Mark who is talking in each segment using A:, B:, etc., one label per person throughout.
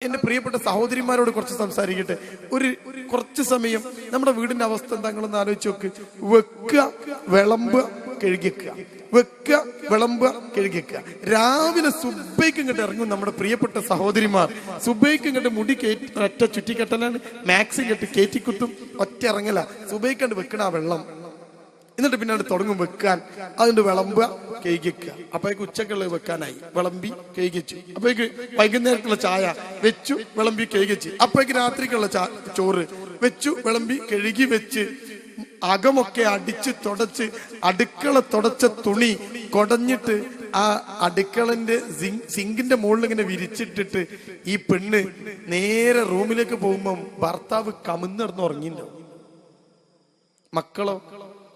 A: എന്റെ പ്രിയപ്പെട്ട സഹോദരിമാരോട് കുറച്ച് സംസാരിക്കട്ടെ. കുറച്ച് സമയം നമ്മുടെ വീടിന്റെ അവസ്ഥ എന്താങ്ങളൊന്ന് ആലോചിച്ച് നോക്ക്. വെക്കുക, വിളമ്പുക, കഴുകിക്കുക, വെക്കുക, വിളമ്പുക, കഴുകിക്കുക. രാവിലെ സുബൈക്ക് ഇങ്ങോട്ട് ഇറങ്ങും നമ്മുടെ പ്രിയപ്പെട്ട സഹോദരിമാർ. സുബൈക്ക് ഇങ്ങോട്ട് മുടി ഒറ്റ ചുറ്റിക്കെട്ടലാണ്, മാക്സിം കെട്ട് കയറ്റിക്കുത്തും, ഒറ്റ ഇറങ്ങല. സുബൈക്ക് കണ്ട് വെക്കണ ആ വെള്ളം, എന്നിട്ട് പിന്നെ തുടങ്ങും വെക്കാൻ. അതുകൊണ്ട് വിളമ്പുക, കഴുകിക്കുക. അപ്പോഴേക്ക് ഉച്ചക്കുള്ളത് വെക്കാനായി, വിളമ്പി കഴുകിച്ചു. അപ്പോഴേക്ക് വൈകുന്നേരത്തുള്ള ചായ വെച്ചു, വിളമ്പി കഴുകിച്ച്. അപ്പോഴേക്ക് രാത്രിക്കുള്ള ചോറ് വെച്ചു, വിളമ്പി കഴുകി വെച്ച്, അകമൊക്കെ അടിച്ച് തുടച്ച്, അടുക്കള തുടച്ച തുണി കൊടഞ്ഞിട്ട് ആ അടുക്കളന്റെ സിങ്കിന്റെ മുകളിൽ ഇങ്ങനെ വിരിച്ചിട്ടിട്ട് ഈ പെണ്ണ് നേരെ റൂമിലേക്ക് പോകുമ്പം ഭർത്താവ് കമിന്നിടന്ന് ഉറങ്ങിണ്ടാവും.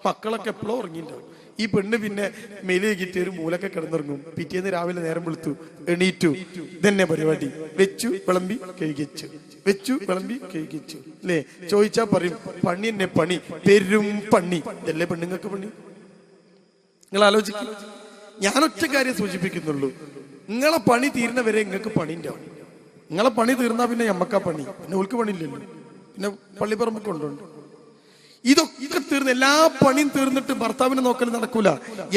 A: മക്കളൊക്കെ എപ്പോഴും ഉറങ്ങിണ്ടാവും. ഈ പെണ്ണ് പിന്നെ മെലികിട്ട് ഒരു മൂലൊക്കെ കിടന്നിറങ്ങും. പിറ്റേന്ന് രാവിലെ നേരം വെളുത്തു, എണീറ്റു, ഇതന്നെ പരിപാടി. വെച്ചു, വിളമ്പി, കഴുകിച്ചു, വെച്ചു, വിളമ്പി, കഴുകിച്ചു. അല്ലേ? ചോദിച്ചാ പറയും പണി എന്നെ പണി, പെരും പണി. ഇതല്ലേ പെണ്ണുങ്ങൾക്ക് പണി? നിങ്ങൾ ആലോചിക്കും. ഞാൻ ഒറ്റ കാര്യം സൂചിപ്പിക്കുന്നുള്ളൂ. നിങ്ങളെ പണി തീരുന്നവരെ നിങ്ങൾക്ക് പണി ഉണ്ടാവും. നിങ്ങളെ പണി തീർന്നാ പിന്നെ ഞമ്മക്കാ പണി, പിന്നെ ഓൾക്ക് പണിയില്ലല്ലോ. പിന്നെ പള്ളിപ്പറമ്പ് കൊണ്ടുണ്ട്. ഇതൊക്കെ തീർന്ന് എല്ലാ പണിയും തീർന്നിട്ട് ഭർത്താവിനെ നോക്കൽ നടക്കൂല,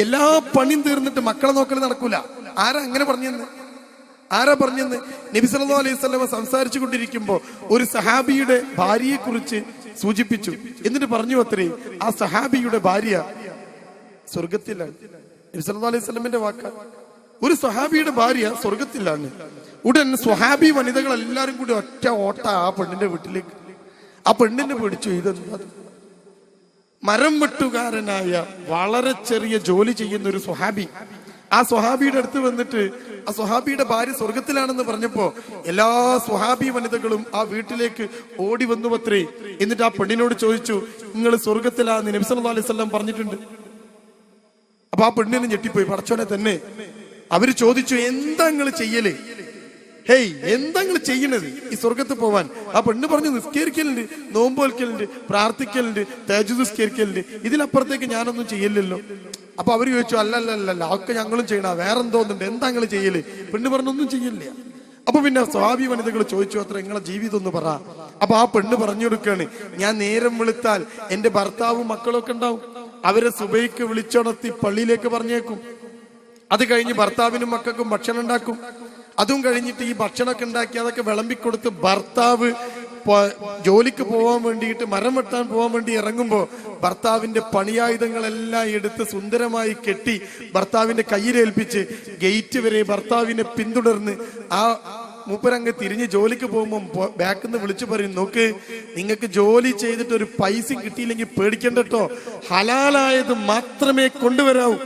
A: എല്ലാ പണിയും തീർന്നിട്ട് മക്കളെ നോക്കൽ നടക്കൂല. ആരാ അങ്ങനെ പറഞ്ഞെന്ന്? നബി സല്ലല്ലാഹു അലൈഹി വസല്ലം സംസാരിച്ചു കൊണ്ടിരിക്കുമ്പോ ഒരു സഹാബിയുടെ ഭാര്യയെ കുറിച്ച് സൂചിപ്പിച്ചു. എന്നിട്ട് പറഞ്ഞു അത്രേ, ആ സഹാബിയുടെ ഭാര്യ സ്വർഗത്തിലാണ്. നബി സല്ലല്ലാഹു അലൈഹി വസല്ലമിന്റെ വാക്ക. ഒരു സഹാബിയുടെ ഭാര്യ സ്വർഗത്തിലാണ്. ഉടൻ സ്വഹാബി വനിതകൾ എല്ലാരും കൂടി ഒറ്റ ഓട്ട ആ പെണ്ണിന്റെ വീട്ടിലേക്ക്. ആ പെണ്ണിനെ പിടിച്ചു. ഇതെന്താ? മരം വെട്ടുകാരനായ വളരെ ചെറിയ ജോലി ചെയ്യുന്ന ഒരു സ്വഹാബി. ആ സ്വഹാബിയുടെ അടുത്ത് വന്നിട്ട് ആ സ്വഹാബിയുടെ ഭാര്യ സ്വർഗത്തിലാണെന്ന് പറഞ്ഞപ്പോ എല്ലാ സ്വഹാബി വനിതകളും ആ വീട്ടിലേക്ക് ഓടി വന്നു പത്രേ. എന്നിട്ട് ആ പെണ്ണിനോട് ചോദിച്ചു, നിങ്ങൾ സ്വർഗത്തിലാന്ന് നബി സല്ലല്ലാഹു അലൈഹി വസല്ലം പറഞ്ഞിട്ടുണ്ട്. അപ്പൊ ആ പെണ്ണിന് ഞെട്ടിപ്പോയി. പടച്ചോനെ തന്നെ. അവര് ചോദിച്ചു, എന്താ നിങ്ങൾ ചെയ്യല്? ഹേയ്, എന്താ നിങ്ങൾ ചെയ്യണത് ഈ സ്വർഗത്ത് പോവാൻ? ആ പെണ്ണ് പറഞ്ഞു, നിസ്കരിക്കലുണ്ട്, നോമ്പ് വൽക്കലുണ്ട്, പ്രാർത്ഥിക്കലുണ്ട്, തഹജ്ജുദ് നിസ്കരിക്കലുണ്ട്, ഇതിലപ്പുറത്തേക്ക് ഞാനൊന്നും ചെയ്യലില്ലല്ലോ. അപ്പൊ അവര് ചോദിച്ചു, അല്ലല്ലല്ല, അതൊക്കെ ഞങ്ങളും ചെയ്യണ, വേറെന്തോന്നുണ്ട്, എന്താ നിങ്ങൾ ചെയ്യല്? പെണ്ണ് പറഞ്ഞൊന്നും ചെയ്യില്ല. അപ്പൊ പിന്നെ സ്വഹാബി വനിതകൾ ചോദിച്ചു, അത്ര നിങ്ങളെ ജീവിതം ഒന്ന് പറ. അപ്പൊ ആ പെണ്ണ് പറഞ്ഞു കൊടുക്കാണ്, ഞാൻ നേരം വെളുത്താൽ എന്റെ ഭർത്താവും മക്കളൊക്കെ ഉണ്ടാവും, അവരെ സുബൈക്ക് വിളിച്ചുണർത്തി പള്ളിയിലേക്ക് പറഞ്ഞേക്കും. അത് കഴിഞ്ഞ് ഭർത്താവിനും മക്കൾക്കും ഭക്ഷണം ഉണ്ടാക്കും. അതും കഴിഞ്ഞിട്ട് ഈ ഭക്ഷണമൊക്കെ ഉണ്ടാക്കി അതൊക്കെ വിളമ്പിക്കൊടുത്ത് ഭർത്താവ് ജോലിക്ക് പോവാൻ വേണ്ടിയിട്ട്, മരം വെട്ടാൻ പോവാൻ വേണ്ടി ഇറങ്ങുമ്പോ ഭർത്താവിന്റെ പണിയായുധങ്ങളെല്ലാം എടുത്ത് സുന്ദരമായി കെട്ടി ഭർത്താവിന്റെ കയ്യിലേൽപ്പിച്ച് ഗേറ്റ് വരെ ഭർത്താവിനെ പിന്തുടർന്ന് ആ മൂപ്പരങ്ങ് തിരിഞ്ഞ് ജോലിക്ക് പോകുമ്പോൾ ബാക്കിൽ നിന്ന് വിളിച്ചു പറയും, നോക്ക്, നിങ്ങൾക്ക് ജോലി ചെയ്തിട്ട് ഒരു പൈസ കിട്ടിയില്ലെങ്കിൽ പേടിക്കണ്ടോ, ഹലാലായത് മാത്രമേ കൊണ്ടുവരാവൂ.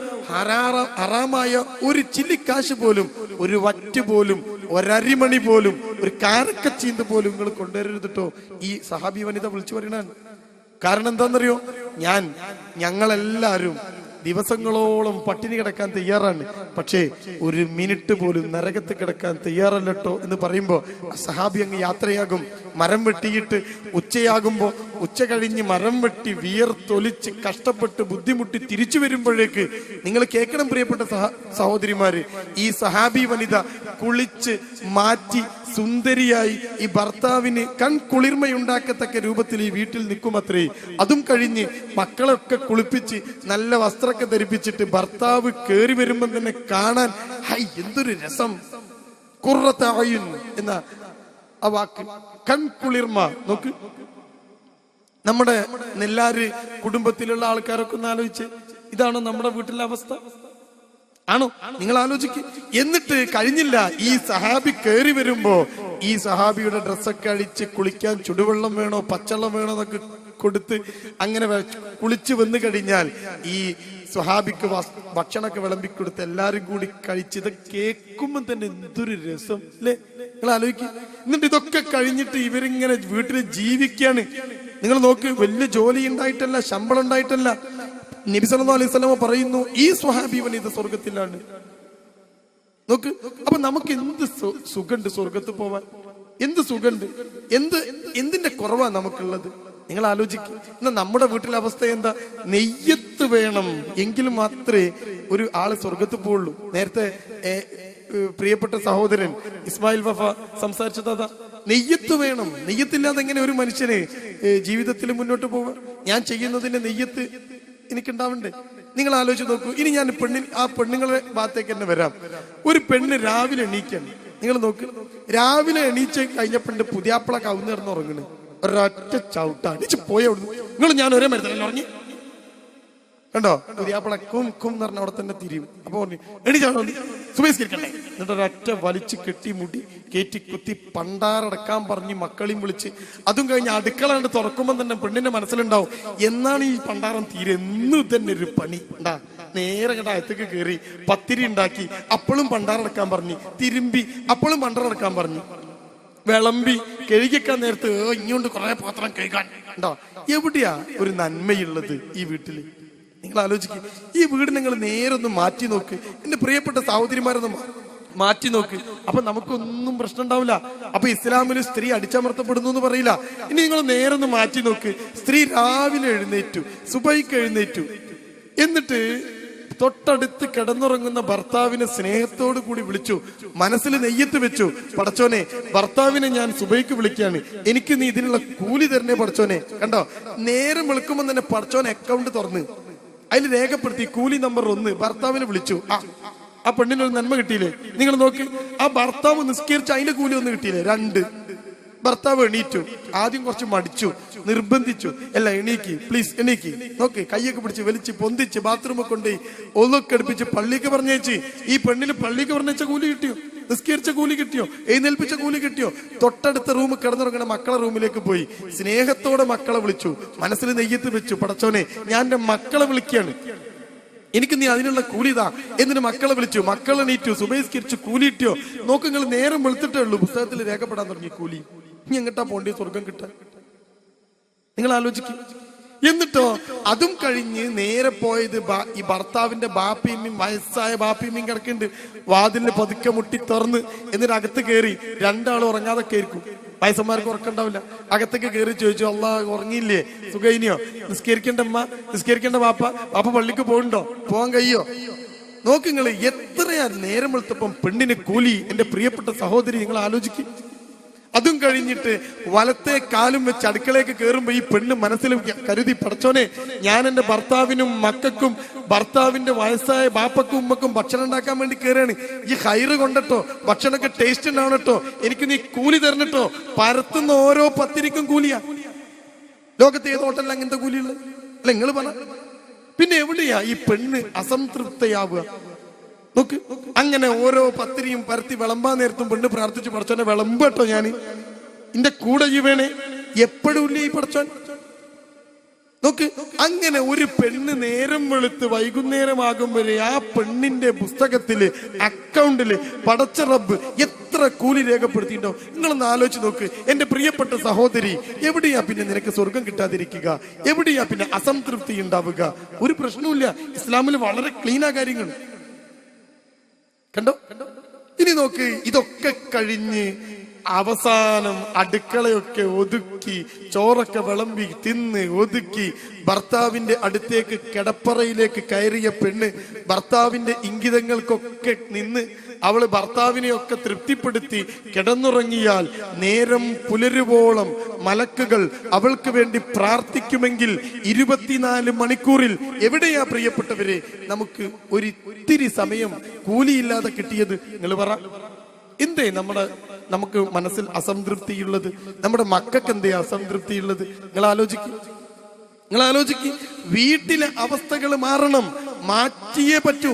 A: ഹറാമായ ഒരു ചില്ലിക്കാശ് പോലും, ഒരു വറ്റ് പോലും, ഒരരിമണി പോലും, ഒരു കാരക്കച്ചീന്ത് പോലും നിങ്ങൾ കൊണ്ടുവരരുതിട്ടോ. ഈ സഹാബി വനിത വിളിച്ചു പറയണാണ്. കാരണം എന്താണെന്നറിയോ? ഞങ്ങളെല്ലാരും ദിവസങ്ങളോളം പട്ടിണി കിടക്കാൻ തയ്യാറാണ്, പക്ഷേ ഒരു മിനിറ്റ് പോലും നരകത്ത് കിടക്കാൻ തയ്യാറല്ലോ എന്ന് പറയുമ്പോ സഹാബി അങ്ങ് യാത്രയാകും. മരം വെട്ടിയിട്ട് ഉച്ചയാകുമ്പോ, ഉച്ച കഴിഞ്ഞ് മരം വെട്ടി വിയർത്തൊലിച്ച് കഷ്ടപ്പെട്ട് ബുദ്ധിമുട്ടി തിരിച്ചു വരുമ്പോഴേക്ക് നിങ്ങൾ കേൾക്കണം പ്രിയപ്പെട്ട സഹോദരിമാര്, ഈ സഹാബി വനിത കുളിച്ച് മാറ്റി സുന്ദരിയായി ഈ ഭർത്താവിന് കൺകുളിർമയുണ്ടാക്കത്തക്ക രൂപത്തിൽ ഈ വീട്ടിൽ നിൽക്കുമത്രേ. അതും കഴിഞ്ഞ് മക്കളൊക്കെ കുളിപ്പിച്ച് നല്ല വസ്ത്രമൊക്കെ ധരിപ്പിച്ചിട്ട് ഭർത്താവ് കേറി വരുമ്പോൾ തന്നെ കാണാൻ ഹൈ എന്തൊരു രസം. ഖുർറത അയുൻ എന്ന ആ വാക്ക്, കൺകുളിർമ. നോക്ക്, നമ്മുടെ നെല്ലാര് കുടുംബത്തിലുള്ള ആൾക്കാരൊക്കെ ഒന്ന് ആലോചിച്ച്, ഇതാണോ നമ്മുടെ വീട്ടിലെ അവസ്ഥ? ആണോ? നിങ്ങൾ ആലോചിക്ക്. എന്നിട്ട് കഴിഞ്ഞില്ല, ഈ സഹാബി കയറി വരുമ്പോ ഈ സഹാബിയുടെ ഡ്രസ്സൊക്കെ അഴിച്ച് കുളിക്കാൻ ചുടുവെള്ളം വേണോ പച്ചവെള്ളം വേണോ എന്നൊക്കെ കൊടുത്ത് അങ്ങനെ കുളിച്ച് വന്നു കഴിഞ്ഞാൽ ഈ സ്വഹാബിക്ക് ഭക്ഷണമൊക്കെ വിളമ്പിക്കൊടുത്ത് എല്ലാരും കൂടി കഴിച്ചത് കേൾക്കുമ്പോൾ തന്നെ എന്തൊരു രസം അല്ലേ? നിങ്ങൾ ആലോചിക്കുക. എന്നിട്ട് ഇതൊക്കെ കഴിഞ്ഞിട്ട് ഇവരിങ്ങനെ വീട്ടിൽ ജീവിക്കാണ്. നിങ്ങൾ നോക്ക്, വലിയ ജോലി ഉണ്ടായിട്ടല്ല, ശമ്പളം ഉണ്ടായിട്ടല്ല. നബി സല്ലല്ലാഹു അലൈഹി വസല്ലം പറയുന്നു, ഈ സ്വഹാബി വനിത സ്വർഗത്തിലാണ്. നോക്ക്, അപ്പൊ നമുക്ക് എന്ത് സുഖമുണ്ട് സ്വർഗത്ത് പോവാൻ? എന്ത് സുഖമുണ്ട്? എന്തിന്റെ കുറവാ നമുക്കുള്ളത്? നിങ്ങൾ ആലോചിക്കും. എന്നാ നമ്മുടെ വീട്ടിലെ അവസ്ഥ എന്താ? നെയ്യത്ത് വേണം എങ്കിൽ മാത്രമേ ഒരു ആള് സ്വർഗത്ത് പോവുള്ളൂ. നേരത്തെ പ്രിയപ്പെട്ട സഹോദരൻ ഇസ്മായിൽ വഫ സംസാരിച്ചത് അതാ. നെയ്യത്ത് വേണം. നെയ്യത്തില്ലാതെ എങ്ങനെ ഒരു മനുഷ്യന് ജീവിതത്തിൽ മുന്നോട്ട് പോവുക? ഞാൻ ചെയ്യുന്നതിന്റെ നെയ്യത്ത് എനിക്കുണ്ടാവണ്ടേ? നിങ്ങൾ ആലോചിച്ച് നോക്കൂ. ഇനി ഞാൻ ആ പെണ്ണുങ്ങളെ ഭാഗത്തേക്ക് തന്നെ വരാം. ഒരു പെണ്ണ് രാവിലെ എണീക്കാണ്. നിങ്ങൾ നോക്ക്, രാവിലെ എണീച്ച് കഴിഞ്ഞപ്പോണ്ട് പുതിയാപ്പിള കവുന്നിറന്ന് ഉറങ്ങണ്. ഒരൊറ്റ ചവിട്ട അടിച്ച് പോയ നിങ്ങൾ ഞാൻ ഒരേ മരത്തിൽ ഉറങ്ങി കണ്ടോ? പുതിയാപ്പിള കും കും എന്ന് പറഞ്ഞ അവിടെ തന്നെ തിരിയും. അപ്പൊ പറഞ്ഞു എണീച്ചാണോ സുബേസ്കരിക്കണ്ടേ? എന്നിട്ട് ഒരൊറ്റ വലിച്ച് കെട്ടി മുടി കയറ്റി കുത്തി പണ്ടാറടക്കാൻ പറഞ്ഞ് മക്കളെയും വിളിച്ച് അതും കഴിഞ്ഞ് അടുക്കള കണ്ട് തുറക്കുമ്പോൾ തന്നെ പെണ്ണിന്റെ മനസ്സിലുണ്ടാവും എന്നാണ് ഈ പണ്ടാരം തീരെ എന്നും തന്നെ ഒരു പണി ഉണ്ടാ. നേരെ കണ്ട അകത്തേക്ക് കയറി പത്തിരി ഉണ്ടാക്കി അപ്പോഴും പണ്ടാറടക്കാൻ പറഞ്ഞ്, തിരുമ്പി അപ്പോഴും പണ്ടാറടക്കാൻ പറഞ്ഞു, വിളമ്പി കഴുകിക്കാൻ നേരത്ത് ഇങ്ങോട്ട് കുറെ പാത്രം കഴുകാൻ ഉണ്ടോ? എവിടെയാ ഒരു നന്മയുള്ളത് ഈ വീട്ടില്? നിങ്ങൾ ആലോചിക്കുക. ഈ വീട് നിങ്ങൾ നേരൊന്ന് മാറ്റി നോക്ക്. എന്റെ പ്രിയപ്പെട്ട സഹോദരിമാരൊന്ന് മാറ്റി നോക്ക്. അപ്പൊ നമുക്കൊന്നും പ്രശ്നം ഉണ്ടാവില്ല. അപ്പൊ ഇസ്ലാമിൽ സ്ത്രീ അടിച്ചമർത്തപ്പെടുന്നു എന്ന് പറയില്ല. ഇനി നിങ്ങൾ നേരൊന്ന് മാറ്റി നോക്ക്. സ്ത്രീ രാവിലെ എഴുന്നേറ്റു, സുബൈക്ക് എഴുന്നേറ്റു, എന്നിട്ട് തൊട്ടടുത്ത് കിടന്നുറങ്ങുന്ന ഭർത്താവിനെ സ്നേഹത്തോടു കൂടി വിളിച്ചു, മനസ്സിൽ നെയ്യത്ത് വെച്ചു, പടച്ചോനെ ഭർത്താവിനെ ഞാൻ സുബൈക്ക് വിളിക്കാണ്, എനിക്ക് നീ ഇതിനുള്ള കൂലി തരണേ പടച്ചോനെ. കണ്ടോ? നേരം വെളുക്കുമ്പോൾ തന്നെ പടച്ചോനെ അക്കൗണ്ട് തുറന്ന് അതിൽ രേഖപ്പെടുത്തി കൂലി നമ്പർ 1 ഭർത്താവിനെ വിളിച്ചു. ആ പെണ്ണിനൊരു നന്മ കിട്ടിയില്ലേ? നിങ്ങൾ നോക്ക്, ആ ഭർത്താവ് നിസ്കരിച്ച് അതിന്റെ കൂലി ഒന്നും കിട്ടിയില്ലേ? 2. ഭർത്താവ് എണീറ്റു, ആദ്യം കുറച്ച് മടിച്ചു, നിർബന്ധിച്ചു, അല്ല എണീക്ക് പ്ലീസ് എണീക്ക്, നോക്ക് കൈയൊക്കെ പിടിച്ച് വലിച്ച് പൊന്തിച്ച് ബാത്റൂമിൽ കൊണ്ടുപോയി ഒന്നൊക്കെ അടുപ്പിച്ച് പള്ളിക്ക് പറഞ്ഞേച്ച്. ഈ പെണ്ണിന് പള്ളിക്ക് പറഞ്ഞേച്ച കൂലി കിട്ടിയോ? നിസ്കരിച്ച കൂലി കിട്ടിയോ? എഴുന്നേൽപ്പിച്ച കൂലി കിട്ടിയോ? തൊട്ടടുത്ത റൂമിൽ കിടന്നുറങ്ങണ മക്കളെ റൂമിലേക്ക് പോയി സ്നേഹത്തോടെ മക്കളെ വിളിച്ചു, മനസ്സിൽ നെയ്യത്ത് വെച്ചു, പടച്ചോനെ ഞാൻ എന്റെ മക്കളെ വിളിക്കുകയാണ്, എനിക്ക് നീ അതിനുള്ള കൂലി ഇതാ. എന്നിട്ട് മക്കളെ വിളിച്ചു, മക്കളെ എണീറ്റു, സുബഹിസ്കരിച്ചു, കൂലി കിട്ടിയോ? നോക്ക്, നിങ്ങൾ നേരം വെളുത്തിട്ടേ ഉള്ളൂ പുസ്തകത്തിൽ രേഖപ്പെടാൻ തുടങ്ങി കൂലി. ഇനി എങ്ങട്ടാ പോണ്ടി സ്വർഗം കിട്ടാൻ? നിങ്ങൾ ആലോചിക്കും. എന്നിട്ടോ അതും കഴിഞ്ഞ് നേരെ പോയത് ഈ ഭർത്താവിന്റെ ബാപ്പിയമ്മയും വയസ്സായ ബാപ്പിയമ്മയും കിടക്കുന്നുണ്ട്. വാതിലിന് പതുക്കെ മുട്ടി തുറന്ന് എന്നിട്ട് അകത്ത് കയറി. 2 ആളും ഉറങ്ങാതൊക്കെ ആയിരിക്കും. വയസ്സന്മാർക്ക് ഉറക്കണ്ടാവില്ല. അകത്തേക്ക് കയറി ചോദിച്ചു, അല്ലാ ഉറങ്ങിയില്ലേ, സുഖൈനിയോ, നിസ്കരിക്കേണ്ട അമ്മ, നിസ്കരിക്കേണ്ട ബാപ്പ പള്ളിക്ക് പോകണ്ടോ, പോകാൻ കഴിയോ? നോക്ക് നിങ്ങൾ, എത്രയാ നേരം വെളുത്തപ്പം പെണ്ണിന് കൂലി. എന്റെ പ്രിയപ്പെട്ട സഹോദരി നിങ്ങൾ ആലോചിക്കും. അതും കഴിഞ്ഞിട്ട് വലത്തെ കാലും വെച്ച് അടുക്കളയ്ക്ക് കയറുമ്പോ ഈ പെണ്ണ് മനസ്സിൽ കരുതി, പടച്ചോനെ ഞാൻ എന്റെ ഭർത്താവിനും മക്കൾക്കും ഭർത്താവിന്റെ വയസ്സായ ബാപ്പക്കും ഉമ്മക്കും ഭക്ഷണം ഉണ്ടാക്കാൻ വേണ്ടി കയറാണ്. ഈ ഹൈറ് കൊണ്ടട്ടോ, ഭക്ഷണമൊക്കെ ടേസ്റ്റ് ഉണ്ടാവണട്ടോ, എനിക്ക് നീ കൂലി തരണട്ടോ. പരത്തുന്ന ഓരോ പത്തിരിക്കും കൂലിയാ. ലോകത്തെ ഏത് ഹോട്ടലിൽ അങ്ങനത്തെ കൂലിയുള്ളത്? അല്ല നിങ്ങൾ പറ. പിന്നെ എവിടെയാ ഈ പെണ്ണ് അസംതൃപ്തയാവുക? നോക്ക്, അങ്ങനെ ഓരോ പത്തിരിയും പരത്തി വിളമ്പാൻ നേരത്തും പെണ്ണ് പ്രാർത്ഥിച്ചു, പടച്ചോനെ വിളമ്പട്ടോ, ഞാൻ എന്റെ കൂടെ ജീവേണേ, എപ്പോഴും ഇല്ലേ ഈ പടച്ചോൻ. നോക്ക്, അങ്ങനെ ഒരു പെണ്ണ് നേരം വെളുത്ത് വൈകുന്നേരമാകും വരെ ആ പെണ്ണിന്റെ പുസ്തകത്തില് അക്കൗണ്ടില് പടച്ച റബ്ബ് എത്ര കൂലി രേഖപ്പെടുത്തിയിട്ടുണ്ടോ? നിങ്ങളൊന്ന് ആലോചിച്ച് നോക്ക്. എന്റെ പ്രിയപ്പെട്ട സഹോദരി, എവിടെയാ പിന്നെ നിനക്ക് സ്വർഗം കിട്ടാതിരിക്കുക? എവിടെയാ പിന്നെ അസംതൃപ്തി ഉണ്ടാവുക? ഒരു പ്രശ്നവുമില്ല. ഇസ്ലാമിൽ വളരെ ക്ലീനാ കാര്യങ്ങൾ. കണ്ടോ? ഇനി നോക്ക്, ഇതൊക്കെ കഴിഞ്ഞ് അവസാനം അടുക്കളയൊക്കെ ഒതുക്കി ചോറൊക്കെ വിളമ്പി തിന്ന് ഒതുക്കി ഭർത്താവിന്റെ അടുത്തേക്ക് കിടപ്പറയിലേക്ക് കയറിയ പെണ്ണ് ഭർത്താവിന്റെ ഇംഗിതങ്ങൾക്കൊക്കെ നിന്ന് അവള് ഭർത്താവിനെയൊക്കെ തൃപ്തിപ്പെടുത്തി കിടന്നുറങ്ങിയാൽ നേരം പുലരുവോളം മലക്കുകൾ അവൾക്ക് വേണ്ടി പ്രാർത്ഥിക്കുമെങ്കിൽ 24 മണിക്കൂറിൽ എവിടെയാ പ്രിയപ്പെട്ടവരെ നമുക്ക് ഒരിത്തിരി സമയം കൂലിയില്ലാതെ കിട്ടിയത്? നിങ്ങൾ പറ. എന്തേ നമുക്ക് മനസ്സിൽ അസംതൃപ്തിയുള്ളത്? നമ്മുടെ മക്കൾക്ക് എന്തേ അസംതൃപ്തിയുള്ളത്? നിങ്ങൾ ആലോചിക്കും. വീട്ടിലെ അവസ്ഥകൾ മാറണം, മാറ്റിയേ പറ്റൂ.